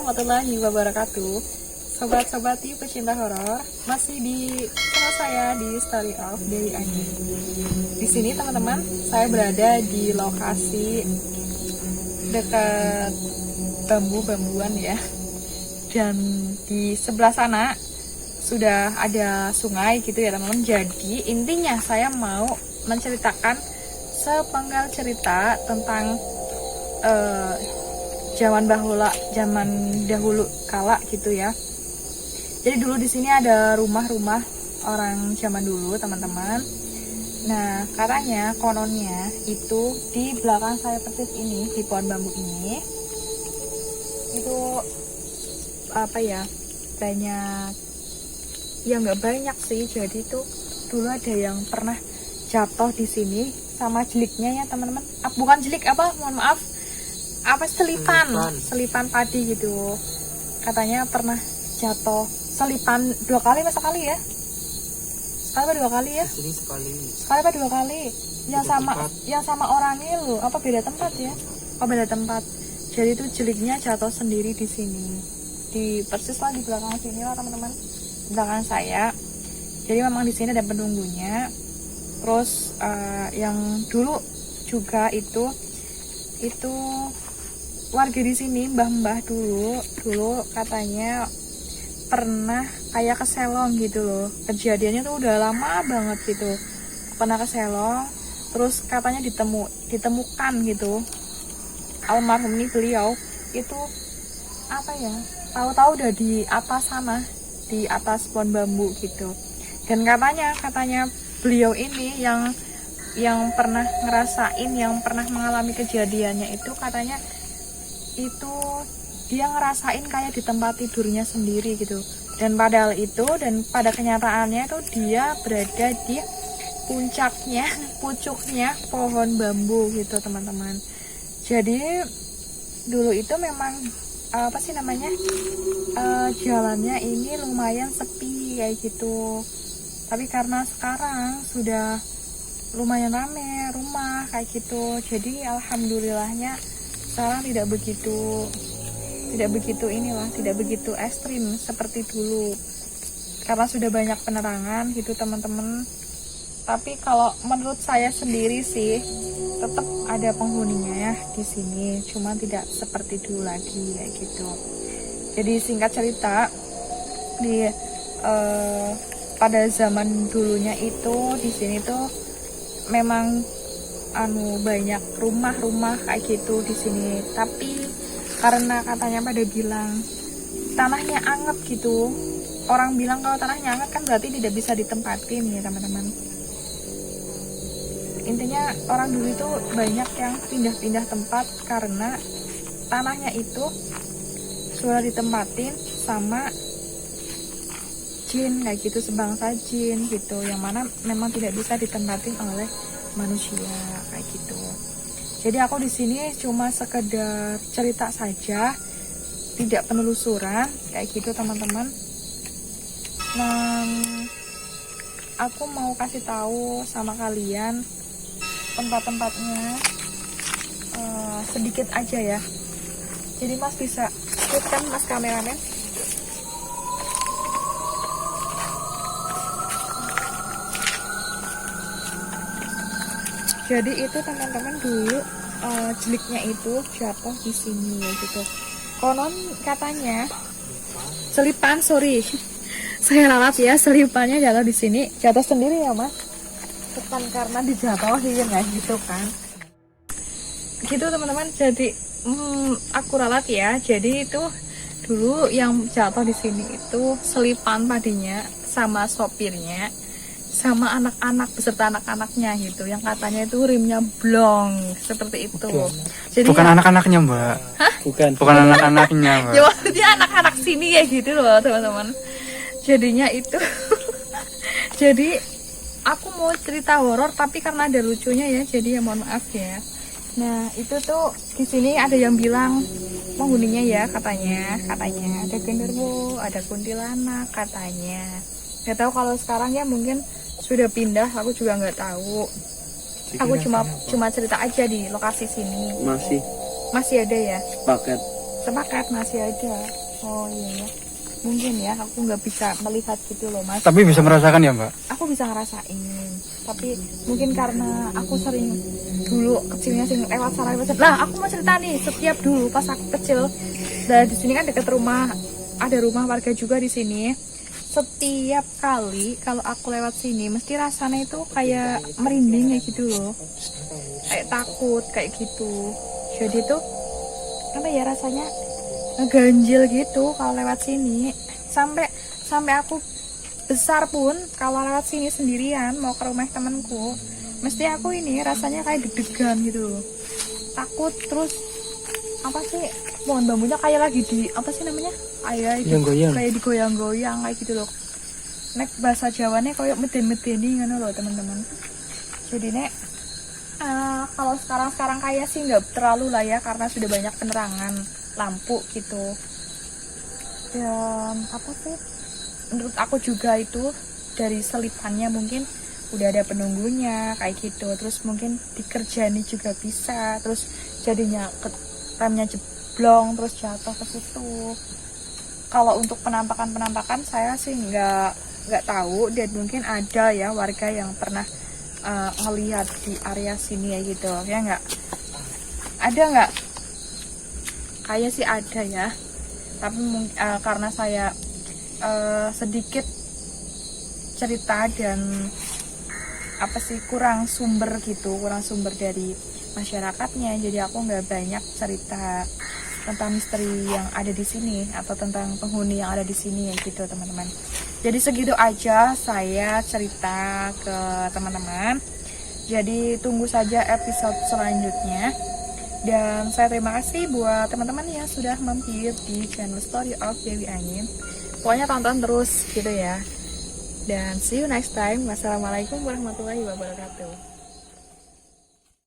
warahmatullahi wabarakatuh. Sobat-sobati pecinta horor, masih di channel saya di Story of Dewi Ani. Di sini teman-teman, saya berada di lokasi dekat bambu-bambuan ya. Dan di sebelah sana sudah ada sungai gitu ya teman-teman. Jadi intinya saya mau menceritakan sepenggal cerita tentang zaman dahulu kala gitu ya. Jadi dulu di sini ada rumah-rumah orang zaman dulu teman-teman. Nah katanya kononnya itu di belakang saya persis ini, di pohon bambu ini itu apa ya, banyak ya, nggak banyak sih. Jadi itu dulu ada yang pernah jatuh di sini sama jeliknya ya teman-teman. Bukan jelik, mohon maaf, selipan padi gitu. Katanya pernah jatuh selipan 2 kali, masa kali ya? Sekali apa 2 kali ya? Di sini sekali apa 2 kali? Yang sama orangnya loh, apa beda tempat ya? Oh beda tempat. Jadi itu jeliknya jatuh sendiri di sini. Di persis lah di belakang sini lah teman-teman. Belakang saya. Jadi memang di sini ada penunggunya. Terus yang dulu juga itu warga di sini, mbah-mbah dulu katanya pernah kayak keselong gitu loh. Kejadiannya tuh udah lama banget gitu. Pernah keselong, terus katanya ditemukan gitu. Almarhum ini beliau itu apa ya? Tahu-tahu udah di atas sana, di atas pohon bambu gitu. Dan katanya beliau ini yang pernah ngerasain, yang pernah mengalami kejadiannya itu katanya itu dia ngerasain kayak di tempat tidurnya sendiri gitu. Dan padahal itu, dan pada kenyataannya itu dia berada di pucuknya pohon bambu gitu teman-teman. Jadi dulu itu memang jalannya ini lumayan sepi kayak gitu. Tapi karena sekarang sudah lumayan rame rumah kayak gitu, jadi alhamdulillahnya sekarang tidak begitu ekstrim seperti dulu karena sudah banyak penerangan gitu teman-teman. Tapi kalau menurut saya sendiri sih tetap ada penghuninya ya di sini, cuma tidak seperti dulu lagi kayak gitu. Jadi singkat cerita, pada zaman dulunya itu di sini tuh memang banyak rumah-rumah kayak gitu di sini. Tapi karena katanya pada bilang tanahnya anget gitu. Orang bilang kalau tanahnya anget kan berarti tidak bisa ditempatin ya teman-teman. Intinya orang dulu itu banyak yang pindah-pindah tempat karena tanahnya itu sudah ditempatin sama jin kayak gitu, sebangsa jin gitu, yang mana memang tidak bisa ditempatin oleh manusia kayak gitu. Jadi aku di sini cuma sekedar cerita saja, tidak penelusuran kayak gitu teman-teman. Nah, aku mau kasih tahu sama kalian tempat-tempatnya sedikit aja ya. Jadi Mas bisa lihatkan, Mas kameramen. Jadi itu teman-teman dulu jeliknya itu jatuh di sini ya gitu. Konon katanya selipan, saya ralat ya, selipannya jatuh di sini, jatuh sendiri ya Mas. Bukan karena dijatuhin ya gitu kan. Gitu teman-teman. Jadi aku ralat ya. Jadi itu dulu yang jatuh di sini itu selipan padinya sama sopirnya, sama anak-anak beserta anak-anaknya gitu, yang katanya itu rimnya blong seperti itu. Jadi bukan anak-anaknya Mbak. Hah? Bukan anak-anaknya Mbak. Ya maksudnya anak-anak sini ya gitu loh teman-teman. Jadinya itu jadi aku mau cerita horor tapi karena ada lucunya ya, jadi ya mohon maaf ya. Nah itu tuh di sini ada yang bilang penghuninya ya, katanya ada genderuwo, ada kuntilanak katanya. Nggak tahu kalau sekarang ya, mungkin sudah pindah, aku juga nggak tahu. Aku cuma cerita aja di lokasi sini. Masih ada ya. paket sepakat masih ada. Oh iya ya, mungkin ya aku nggak bisa melihat gitu loh mas. Tapi bisa merasakan ya mbak? Aku bisa ngerasain, tapi mungkin karena aku sering dulu kecilnya sering lewat sana lewat sana. Nah aku mau cerita nih, setiap dulu pas aku kecil, dan di sini kan dekat rumah, ada rumah warga juga di sini. Setiap kali kalau aku lewat sini, mesti rasanya itu kayak merinding kayak gitu loh, kayak takut kayak gitu. Jadi tuh apa ya rasanya ngeganjil gitu kalau lewat sini. Sampai aku besar pun kalau lewat sini sendirian mau ke rumah temanku, mesti aku ini rasanya kayak deg-degan gitu loh, takut. Terus apa sih, pohon bambunya kayak lagi di apa sih namanya, kayak digoyang-goyang kayak gitu loh. Nek bahasa Jawanya kayak meden-medeni ngono loh teman-teman. Jadi nek kalau sekarang kayak sih nggak terlalu lah ya, karena sudah banyak penerangan lampu gitu. Dan apa sih, menurut aku juga itu dari selipannya mungkin udah ada penunggunya kayak gitu. Terus mungkin dikerjani juga bisa, terus jadinya remnya jeblong terus jatuh ke situ. Kalau untuk penampakan saya sih nggak tahu, dan mungkin ada ya warga yang pernah ngelihat di area sini ya gitu ya. Nggak ada, nggak kayak sih ada ya, tapi karena saya sedikit cerita dan apa sih kurang sumber dari masyarakatnya, jadi aku nggak banyak cerita tentang misteri yang ada di sini atau tentang penghuni yang ada di sini ya gitu teman-teman. Jadi segitu aja saya cerita ke teman-teman. Jadi tunggu saja episode selanjutnya. Dan saya terima kasih buat teman-teman yang sudah mampir di channel Story of Dewi Angin. Pokoknya tonton terus gitu ya. Dan see you next time. Wassalamualaikum warahmatullahi wabarakatuh.